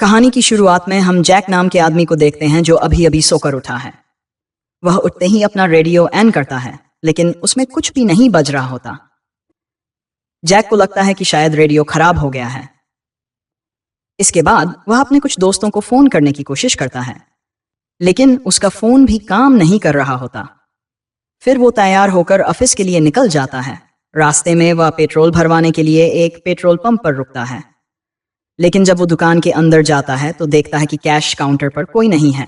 कहानी की शुरुआत में हम जैक नाम के आदमी को देखते हैं जो अभी अभी सोकर उठा है। वह उठते ही अपना रेडियो ऑन करता है, लेकिन उसमें कुछ भी नहीं बज रहा होता। जैक को लगता है कि शायद रेडियो खराब हो गया है। इसके बाद वह अपने कुछ दोस्तों को फोन करने की कोशिश करता है, लेकिन उसका फोन भी काम नहीं कर रहा होता। फिर वो तैयार होकर ऑफिस के लिए निकल जाता है। रास्ते में वह पेट्रोल भरवाने के लिए एक पेट्रोल पंप पर रुकता है, लेकिन जब वो दुकान के अंदर जाता है तो देखता है कि कैश काउंटर पर कोई नहीं है।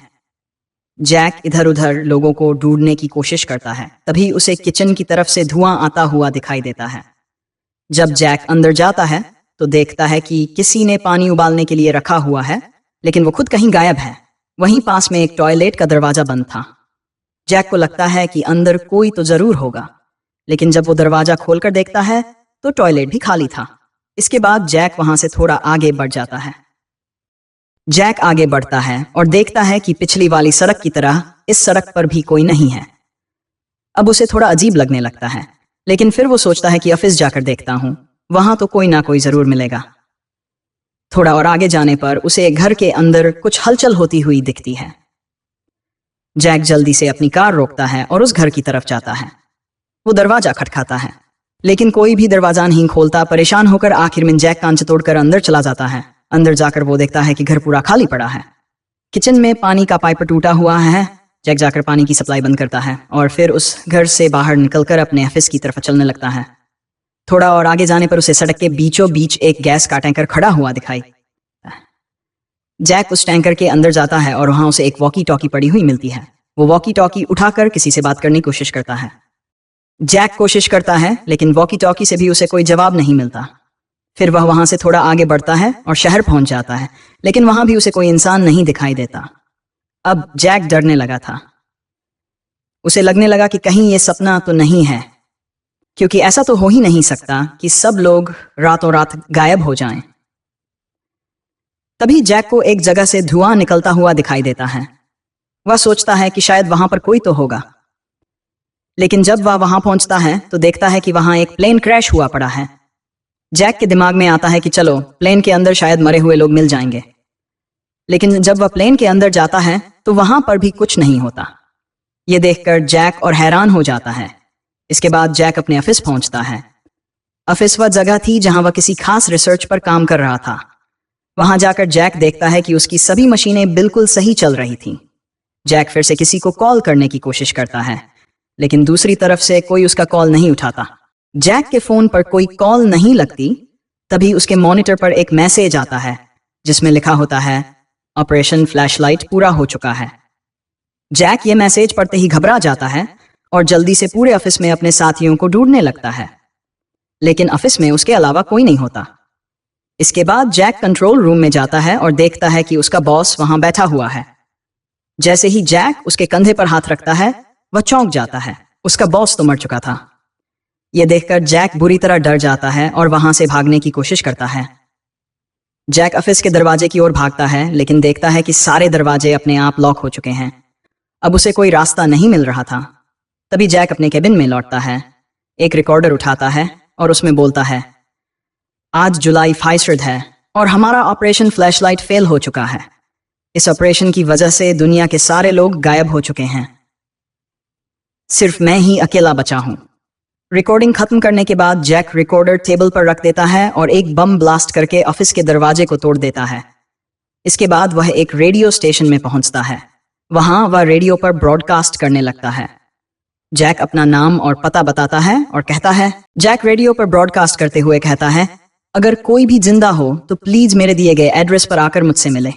जैक इधर उधर लोगों को ढूंढने की कोशिश करता है, तभी उसे किचन की तरफ से धुआं आता हुआ दिखाई देता है। जब जैक अंदर जाता है तो देखता है कि किसी ने पानी उबालने के लिए रखा हुआ है, लेकिन वो खुद कहीं गायब है। वहीं पास में एक टॉयलेट का दरवाजा बंद था। जैक को लगता है कि अंदर कोई तो जरूर होगा, लेकिन जब वो दरवाजा खोलकर देखता है तो टॉयलेट भी खाली था। इसके बाद जैक वहां से थोड़ा आगे बढ़ जाता है। जैक आगे बढ़ता है और देखता है कि पिछली वाली सड़क की तरह इस सड़क पर भी कोई नहीं है। अब उसे थोड़ा अजीब लगने लगता है, लेकिन फिर वो सोचता है कि ऑफिस जाकर देखता हूं, वहां तो कोई ना कोई जरूर मिलेगा। थोड़ा और आगे जाने पर उसे घर के अंदर कुछ हलचल होती हुई दिखती है। जैक जल्दी से अपनी कार रोकता है और उस घर की तरफ जाता है। वो दरवाजा खटखाता है, लेकिन कोई भी दरवाजा नहीं खोलता। परेशान होकर आखिर में जैक कांच तोड़कर अंदर चला जाता है। अंदर जाकर वो देखता है कि घर पूरा खाली पड़ा है। किचन में पानी का पाइप टूटा हुआ है। जैक जाकर पानी की सप्लाई बंद करता है और फिर उस घर से बाहर निकलकर अपने ऑफिस की तरफ चलने लगता है। थोड़ा और आगे जाने पर उसे सड़क के बीचों बीच एक गैस का टैंकर खड़ा हुआ दिखाई। जैक उस टैंकर के अंदर जाता है और वहां उसे एक वॉकी टॉकी पड़ी हुई मिलती है। वो वॉकी टॉकी उठाकर किसी से बात करने की कोशिश करता है। जैक कोशिश करता है, लेकिन वॉकी टॉकी से भी उसे कोई जवाब नहीं मिलता। फिर वह वहां से थोड़ा आगे बढ़ता है और शहर पहुंच जाता है, लेकिन वहां भी उसे कोई इंसान नहीं दिखाई देता। अब जैक डरने लगा था। उसे लगने लगा कि कहीं ये सपना तो नहीं है, क्योंकि ऐसा तो हो ही नहीं सकता कि सब लोग रातों रात गायब हो जाएं। तभी जैक को एक जगह से धुआं निकलता हुआ दिखाई देता है। वह सोचता है कि शायद वहां पर कोई तो होगा, लेकिन जब वह वहां पहुंचता है तो देखता है कि वहां एक प्लेन क्रैश हुआ पड़ा है। जैक के दिमाग में आता है कि चलो प्लेन के अंदर शायद मरे हुए लोग मिल जाएंगे, लेकिन जब वह प्लेन के अंदर जाता है तो वहां पर भी कुछ नहीं होता। यह देखकर जैक और हैरान हो जाता है। इसके बाद जैक अपने ऑफिस पहुंचता है। ऑफिस वह जगह थी जहां वह किसी खास रिसर्च पर काम कर रहा था। वहां जाकर जैक देखता है कि उसकी सभी मशीनें बिल्कुल सही चल रही थीं। जैक फिर से किसी को कॉल करने की कोशिश करता है, लेकिन दूसरी तरफ से कोई उसका कॉल नहीं उठाता। जैक के फोन पर कोई कॉल नहीं लगती। तभी उसके मॉनिटर पर एक मैसेज आता है जिसमें लिखा होता है, ऑपरेशन फ्लैशलाइट पूरा हो चुका है। जैक ये मैसेज पढ़ते ही घबरा जाता है और जल्दी से पूरे ऑफिस में अपने साथियों को ढूंढने लगता है, लेकिन ऑफिस में उसके अलावा कोई नहीं होता। इसके बाद जैक कंट्रोल रूम में जाता है और देखता है कि उसका बॉस वहां बैठा हुआ है। जैसे ही जैक उसके कंधे पर हाथ रखता है, वह चौंक जाता है। उसका बॉस तो मर चुका था। यह देखकर जैक बुरी तरह डर जाता है और वहां से भागने की कोशिश करता है। जैक ऑफिस के दरवाजे की ओर भागता है, लेकिन देखता है कि सारे दरवाजे अपने आप लॉक हो चुके हैं। अब उसे कोई रास्ता नहीं मिल रहा था। तभी जैक अपने केबिन में लौटता है, एक रिकॉर्डर उठाता है और उसमें बोलता है, आज जुलाई 5 है और हमारा ऑपरेशन फ्लैशलाइट फेल हो चुका है। इस ऑपरेशन की वजह से दुनिया के सारे लोग गायब हो चुके हैं। सिर्फ मैं ही अकेला बचा हूं। रिकॉर्डिंग खत्म करने के बाद जैक रिकॉर्डर टेबल पर रख देता है और एक बम ब्लास्ट करके ऑफिस के दरवाजे को तोड़ देता है। इसके बाद वह एक रेडियो स्टेशन में पहुंचता है। वहां वह रेडियो पर ब्रॉडकास्ट करने लगता है। जैक अपना नाम और पता बताता है और कहता है, जैक रेडियो पर ब्रॉडकास्ट करते हुए कहता है, अगर कोई भी जिंदा हो तो प्लीज मेरे दिए गए एड्रेस पर आकर मुझसे मिले।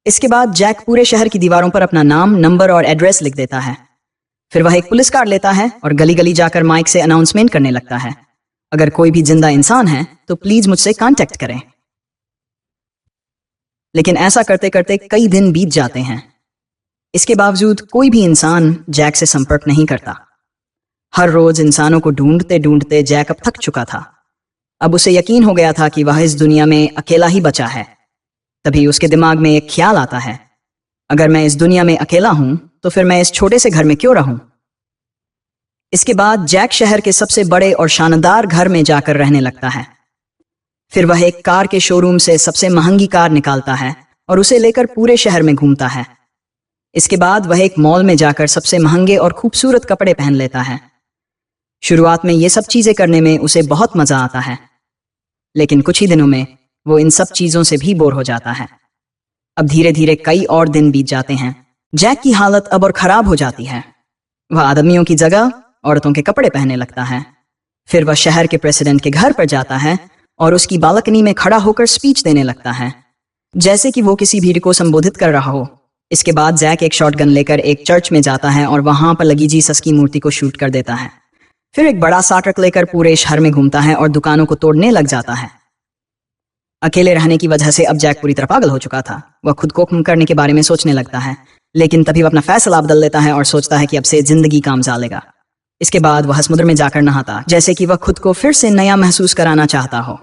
इसके बाद जैक पूरे शहर की दीवारों पर अपना नाम, नंबर और एड्रेस लिख देता है। फिर वह एक पुलिस कार लेता है और गली गली जाकर माइक से अनाउंसमेंट करने लगता है, अगर कोई भी जिंदा इंसान है तो प्लीज मुझसे कांटेक्ट करें। लेकिन ऐसा करते करते कई दिन बीत जाते हैं। इसके बावजूद कोई भी इंसान जैक से संपर्क नहीं करता। हर रोज इंसानों को ढूंढते ढूंढते जैक अब थक चुका था। अब उसे यकीन हो गया था कि वह इस दुनिया में अकेला ही बचा है। तभी उसके दिमाग में एक ख्याल आता है, अगर मैं इस दुनिया में अकेला हूं तो फिर मैं इस छोटे से घर में क्यों रहूं। इसके बाद जैक शहर के सबसे बड़े और शानदार घर में जाकर रहने लगता है। फिर वह एक कार के शोरूम से सबसे महंगी कार निकालता है और उसे लेकर पूरे शहर में घूमता है। इसके बाद वह एक मॉल में जाकर सबसे महंगे और खूबसूरत कपड़े पहन लेता है। शुरुआत में ये सब चीजें करने में उसे बहुत मजा आता है, लेकिन कुछ ही दिनों में वो इन सब चीजों से भी बोर हो जाता है। अब धीरे धीरे कई और दिन बीत जाते हैं। जैक की हालत अब और खराब हो जाती है। वह आदमियों की जगह औरतों के कपड़े पहनने लगता है। फिर वह शहर के प्रेसिडेंट के घर पर जाता है और उसकी बालकनी में खड़ा होकर स्पीच देने लगता है, जैसे कि वो किसी भीड़ को संबोधित कर रहा हो। इसके बाद जैक एक शॉटगन लेकर एक चर्च में जाता है और वहां पर लगी जीसस की मूर्ति को शूट कर देता है। फिर एक बड़ा सा ट्रक लेकर पूरे शहर में घूमता है और दुकानों को तोड़ने लग जाता है। अकेले रहने की वजह से अब जैक पूरी तरह पागल हो चुका था। वह खुद को खत्म करने के बारे में सोचने लगता है, लेकिन तभी वह अपना फैसला बदल लेता है और सोचता है कि अब से जिंदगी काम चलेगा। इसके बाद वह समुद्र में जाकर नहाता, जैसे कि वह खुद को फिर से नया महसूस कराना चाहता हो।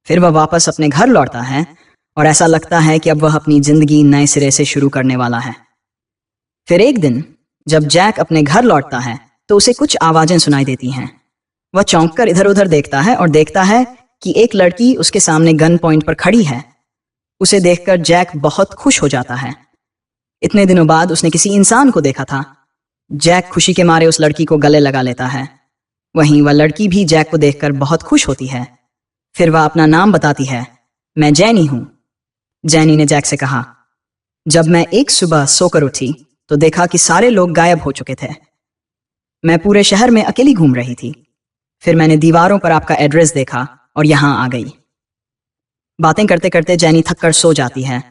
फिर वह वापस अपने घर लौटता है और ऐसा लगता है कि अब वह अपनी जिंदगी नए सिरे से शुरू करने वाला है। फिर एक दिन जब जैक अपने घर लौटता है तो उसे कुछ आवाजें सुनाई देती हैं। वह चौंक कर इधर उधर देखता है और देखता है कि एक लड़की उसके सामने गन पॉइंट पर खड़ी है। उसे देखकर जैक बहुत खुश हो जाता है। इतने दिनों बाद उसने किसी इंसान को देखा था। जैक खुशी के मारे उस लड़की को गले लगा लेता है। वहीं वह लड़की भी जैक को देखकर बहुत खुश होती है। फिर वह अपना नाम बताती है, मैं जैनी हूं। जैनी ने जैक से कहा, जब मैं एक सुबह सोकर उठी तो देखा कि सारे लोग गायब हो चुके थे। मैं पूरे शहर में अकेली घूम रही थी। फिर मैंने दीवारों पर आपका एड्रेस देखा और यहां आ गई। बातें करते करते जैनी थककर सो जाती है।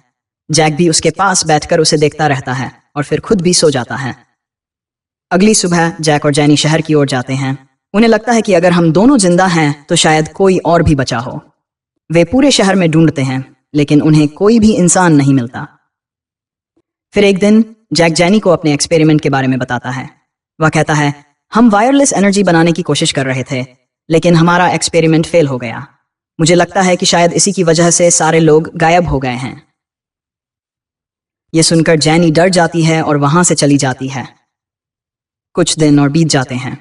जैक भी उसके पास बैठकर उसे देखता रहता है और फिर खुद भी सो जाता है। अगली सुबह जैक और जैनी शहर की ओर जाते हैं। उन्हें लगता है कि अगर हम दोनों जिंदा हैं तो शायद कोई और भी बचा हो। वे पूरे शहर में ढूंढते हैं, लेकिन उन्हें कोई भी इंसान नहीं मिलता। फिर एक दिन जैक जैनी को अपने एक्सपेरिमेंट के बारे में बताता है। वह कहता है, हम वायरलेस एनर्जी बनाने की कोशिश कर रहे थे, लेकिन हमारा एक्सपेरिमेंट फेल हो गया। मुझे लगता है कि शायद इसी की वजह से सारे लोग गायब हो गए हैं। यह सुनकर जैनी डर जाती है और वहां से चली जाती है। कुछ दिन और बीत जाते हैं।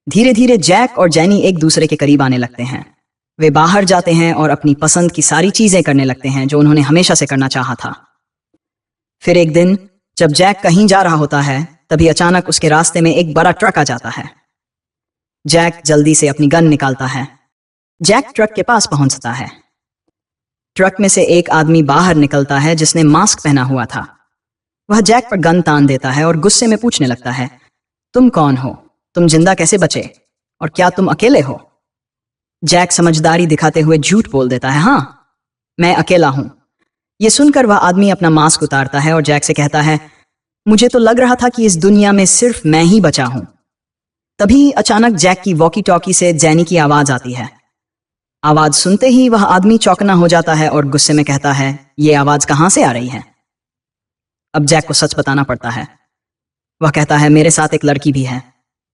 धीरे धीरे जैक और जैनी एक दूसरे के करीब आने लगते हैं। वे बाहर जाते हैं और अपनी पसंद की सारी चीजें करने लगते हैं जो उन्होंने हमेशा से करना चाहा था। फिर एक दिन जब जैक कहीं जा रहा होता है, तभी अचानक उसके रास्ते में एक बड़ा ट्रक आ जाता है। जैक जल्दी से अपनी गन निकालता है। जैक ट्रक के पास पहुंचता है। ट्रक में से एक आदमी बाहर निकलता है जिसने मास्क पहना हुआ था। वह जैक पर गन तान देता है और गुस्से में पूछने लगता है, तुम कौन हो? तुम जिंदा कैसे बचे? और क्या तुम अकेले हो? जैक समझदारी दिखाते हुए झूठ बोल देता है, हाँ, मैं अकेला हूं। यह सुनकर वह आदमी अपना मास्क उतारता है और जैक से कहता है, मुझे तो लग रहा था कि इस दुनिया में सिर्फ मैं ही बचा हूं। तभी अचानक जैक की वॉकी टॉकी से जैनी की आवाज आती है। आवाज सुनते ही वह आदमी चौंकना हो जाता है और गुस्से में कहता है, ये आवाज कहां से आ रही है? अब जैक को सच बताना पड़ता है। वह कहता है, मेरे साथ एक लड़की भी है।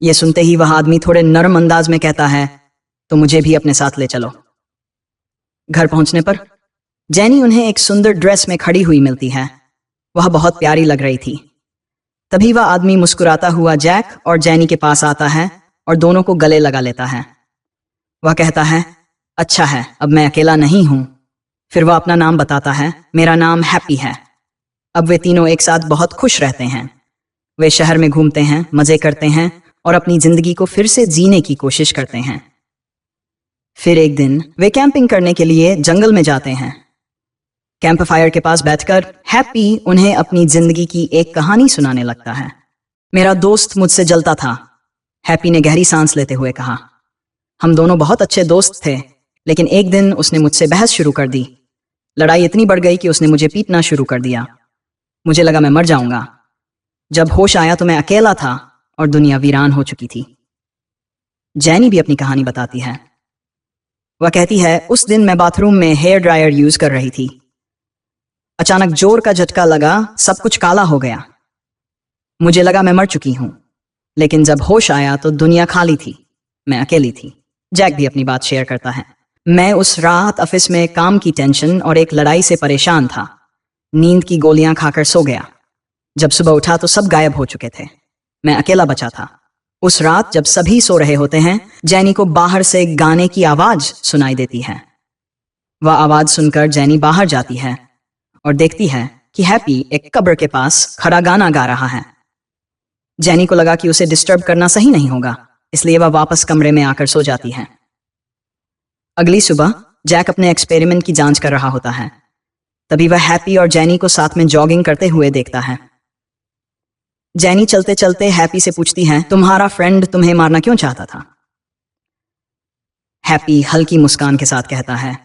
यह सुनते ही वह आदमी थोड़े नरम अंदाज में कहता है, तो मुझे भी अपने साथ ले चलो। घर पहुंचने पर जैनी उन्हें एक सुंदर ड्रेस में खड़ी हुई मिलती है। वह बहुत प्यारी लग रही थी। तभी वह आदमी मुस्कुराता हुआ जैक और जैनी के पास आता है और दोनों को गले लगा लेता है। वह कहता है, अच्छा है, अब मैं अकेला नहीं हूं। फिर वह अपना नाम बताता है, मेरा नाम हैप्पी है। अब वे तीनों एक साथ बहुत खुश रहते हैं। वे शहर में घूमते हैं, मजे करते हैं और अपनी जिंदगी को फिर से जीने की कोशिश करते हैं। फिर एक दिन वे कैंपिंग करने के लिए जंगल में जाते हैं। कैंप फायर के पास बैठकर हैप्पी उन्हें अपनी जिंदगी की एक कहानी सुनाने लगता है। मेरा दोस्त मुझसे जलता था, हैप्पी ने गहरी सांस लेते हुए कहा। हम दोनों बहुत अच्छे दोस्त थे, लेकिन एक दिन उसने मुझसे बहस शुरू कर दी। लड़ाई इतनी बढ़ गई कि उसने मुझे पीटना शुरू कर दिया। मुझे लगा मैं मर जाऊंगा। जब होश आया तो मैं अकेला था और दुनिया वीरान हो चुकी थी। जैनी भी अपनी कहानी बताती है। वह कहती है, उस दिन मैं बाथरूम में हेयर ड्रायर यूज कर रही थी। अचानक जोर का झटका लगा, सब कुछ काला हो गया। मुझे लगा मैं मर चुकी हूं, लेकिन जब होश आया तो दुनिया खाली थी, मैं अकेली थी। जैक भी अपनी बात शेयर करता है। मैं उस रात ऑफिस में काम की टेंशन और एक लड़ाई से परेशान था। नींद की गोलियां खाकर सो गया। जब सुबह उठा तो सब गायब हो चुके थे। मैं अकेला बचा था। उस रात जब सभी सो रहे होते हैं, जैनी को बाहर से गाने की आवाज सुनाई देती है। वह आवाज सुनकर जैनी बाहर जाती है और देखती है कि हैप्पी एक कब्र के पास खड़ा गाना गा रहा है। जैनी को लगा कि उसे डिस्टर्ब करना सही नहीं होगा, इसलिए वह वापस कमरे में आकर सो जाती है। अगली सुबह जैक अपने एक्सपेरिमेंट की जांच कर रहा होता है। तभी वह हैप्पी और जैनी को साथ में जॉगिंग करते हुए देखता है। जैनी चलते चलते हैप्पी से पूछती है, तुम्हारा फ्रेंड तुम्हें मारना क्यों चाहता था? हैप्पी हल्की मुस्कान के साथ कहता है,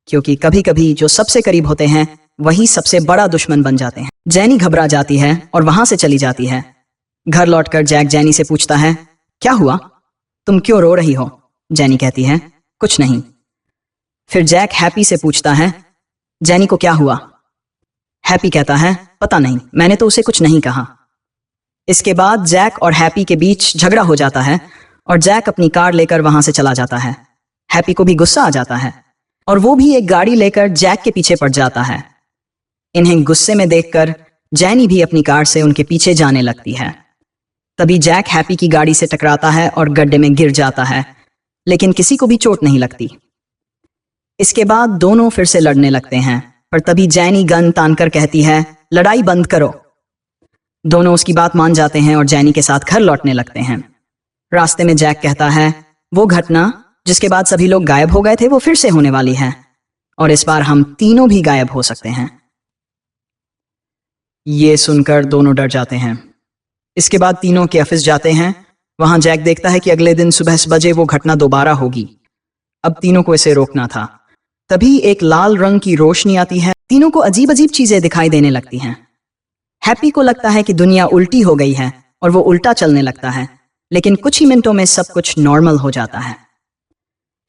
क्योंकि कभी कभी जो सबसे करीब होते हैं वही सबसे बड़ा दुश्मन बन जाते हैं। जैनी घबरा जाती है और वहां से चली जाती है। घर लौटकर जैक जैनी से पूछता है, क्या हुआ? तुम क्यों रो रही हो? जैनी कहती है, कुछ नहीं। फिर जैक हैप्पी से पूछता है, जैनी को क्या हुआ? हैप्पी कहता है, पता नहीं, मैंने तो उसे कुछ नहीं कहा। इसके बाद जैक और हैप्पी के बीच झगड़ा हो जाता है और जैक अपनी कार लेकर वहां से चला जाता है। हैप्पी को भी गुस्सा आ जाता है और वो भी एक गाड़ी लेकर जैक के पीछे पड़ जाता है। इन्हें गुस्से में देखकर जैनी भी अपनी कार से उनके पीछे जाने लगती है। तभी जैक हैप्पी की गाड़ी से टकराता है और गड्ढे में गिर जाता है, लेकिन किसी को भी चोट नहीं लगती। इसके बाद दोनों फिर से लड़ने लगते हैं, पर तभी जैनी गन तानकर कहती है, लड़ाई बंद करो। दोनों उसकी बात मान जाते हैं और जैनी के साथ घर लौटने लगते हैं। रास्ते में जैक कहता है, वो घटना जिसके बाद सभी लोग गायब हो गए थे वो फिर से होने वाली है और इस बार हम तीनों भी गायब हो सकते हैं। ये सुनकर दोनों डर जाते हैं। इसके बाद तीनों के ऑफिस जाते हैं। वहां जैक देखता है कि अगले दिन सुबह 10 बजे वो घटना दोबारा होगी। अब तीनों को इसे रोकना था। तभी एक लाल रंग की रोशनी आती है। तीनों को अजीब अजीब चीजें दिखाई देने लगती हैं। हैप्पी को लगता है कि दुनिया उल्टी हो गई है और वो उल्टा चलने लगता है, लेकिन कुछ ही मिनटों में सब कुछ नॉर्मल हो जाता है।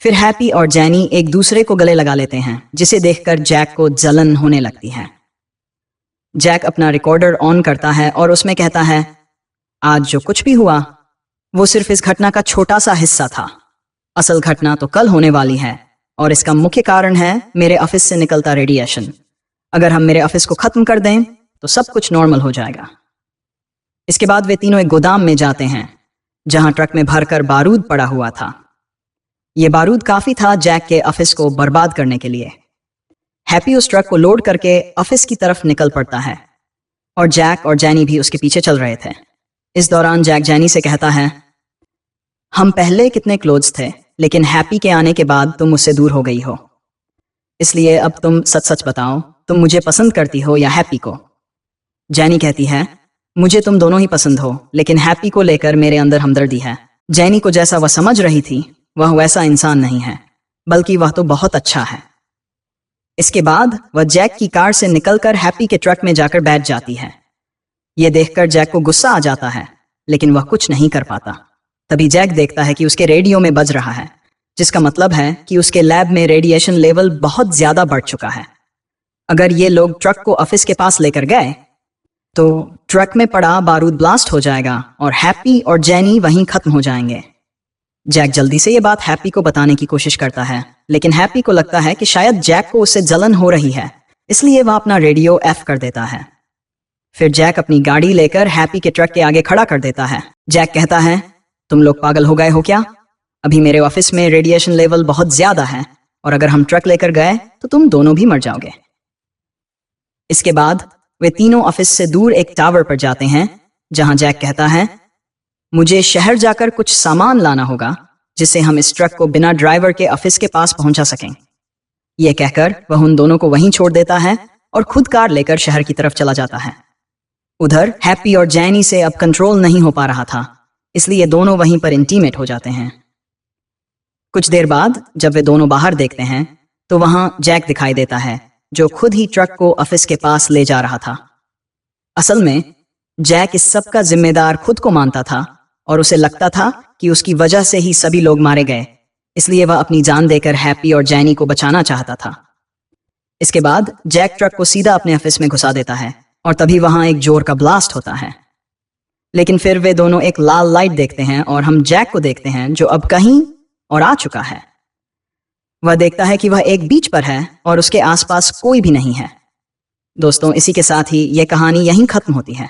फिर हैप्पी और जैनी एक दूसरे को गले लगा लेते हैं, जिसे देखकर जैक को जलन होने लगती है। जैक अपना रिकॉर्डर ऑन करता है और उसमें कहता है, आज जो कुछ भी हुआ वो सिर्फ इस घटना का छोटा सा हिस्सा था। असल घटना तो कल होने वाली है और इसका मुख्य कारण है मेरे ऑफिस से निकलता रेडिएशन। अगर हम मेरे ऑफिस को खत्म कर दें तो सब कुछ नॉर्मल हो जाएगा। इसके बाद वे तीनों एक गोदाम में जाते हैं जहां ट्रक में भरकर बारूद पड़ा हुआ था। यह बारूद काफी था जैक के ऑफिस को बर्बाद करने के लिए। हैप्पी उस ट्रक को लोड करके ऑफिस की तरफ निकल पड़ता है और जैक और जैनी भी उसके पीछे चल रहे थे। इस दौरान जैक जैनी से कहता है, हम पहले कितने क्लोज थे, लेकिन हैप्पी के आने के बाद तुम मुझसे दूर हो गई हो। इसलिए अब तुम सच सच बताओ, तुम मुझे पसंद करती हो या हैप्पी को? जैनी कहती है, मुझे तुम दोनों ही पसंद हो, लेकिन हैप्पी को लेकर मेरे अंदर हमदर्दी है। जैनी को जैसा वह समझ रही थी वह वैसा इंसान नहीं है, बल्कि वह तो बहुत अच्छा है। इसके बाद वह जैक की कार से निकलकर हैप्पी के ट्रक में जाकर बैठ जाती है। यह देखकर जैक को गुस्सा आ जाता है, लेकिन वह कुछ नहीं कर पाता। तभी जैक देखता है कि उसके रेडियो में बज रहा है, जिसका मतलब है कि उसके लैब में रेडिएशन लेवल बहुत ज्यादा बढ़ चुका है। अगर ये लोग ट्रक को ऑफिस के पास लेकर गए तो ट्रक में पड़ा बारूद ब्लास्ट हो जाएगा और हैप्पी और जैनी वहीं खत्म हो जाएंगे। जैक जल्दी से ये बात हैप्पी को बताने की कोशिश करता है, लेकिन हैप्पी को लगता है कि शायद जैक को उससे जलन हो रही है, इसलिए वह अपना रेडियो ऑफ कर देता है। फिर जैक अपनी गाड़ी लेकर हैप्पी के ट्रक के आगे खड़ा कर देता है। जैक कहता है, तुम लोग पागल हो गए हो क्या? अभी मेरे ऑफिस में रेडिएशन लेवल बहुत ज्यादा है और अगर हम ट्रक लेकर गए तो तुम दोनों भी मर जाओगे। इसके बाद वे तीनों ऑफिस से दूर एक टावर पर जाते हैं, जहां जैक कहता है, मुझे शहर जाकर कुछ सामान लाना होगा जिससे हम इस ट्रक को बिना ड्राइवर के ऑफिस के पास पहुंचा सकें। यह कहकर वह उन दोनों को वहीं छोड़ देता है और खुद कार लेकर शहर की तरफ चला जाता है। उधर हैप्पी और जैनी से अब कंट्रोल नहीं हो पा रहा था, इसलिए दोनों वहीं पर इंटीमेट हो जाते हैं। कुछ देर बाद जब वे दोनों बाहर देखते हैं तो वहां जैक दिखाई देता है, जो खुद ही ट्रक को ऑफिस के पास ले जा रहा था। असल में जैक इस सब का जिम्मेदार खुद को मानता था और उसे लगता था कि उसकी वजह से ही सभी लोग मारे गए, इसलिए वह अपनी जान देकर हैप्पी और जैनी को बचाना चाहता था। इसके बाद जैक ट्रक को सीधा अपने ऑफिस में घुसा देता है और तभी वहां एक जोर का ब्लास्ट होता है। लेकिन फिर वे दोनों एक लाल लाइट देखते हैं और हम जैक को देखते हैं, जो अब कहीं और आ चुका है। वह देखता है कि वह एक बीच पर है और उसके आसपास कोई भी नहीं है। दोस्तों, इसी के साथ ही यह कहानी यहीं खत्म होती है।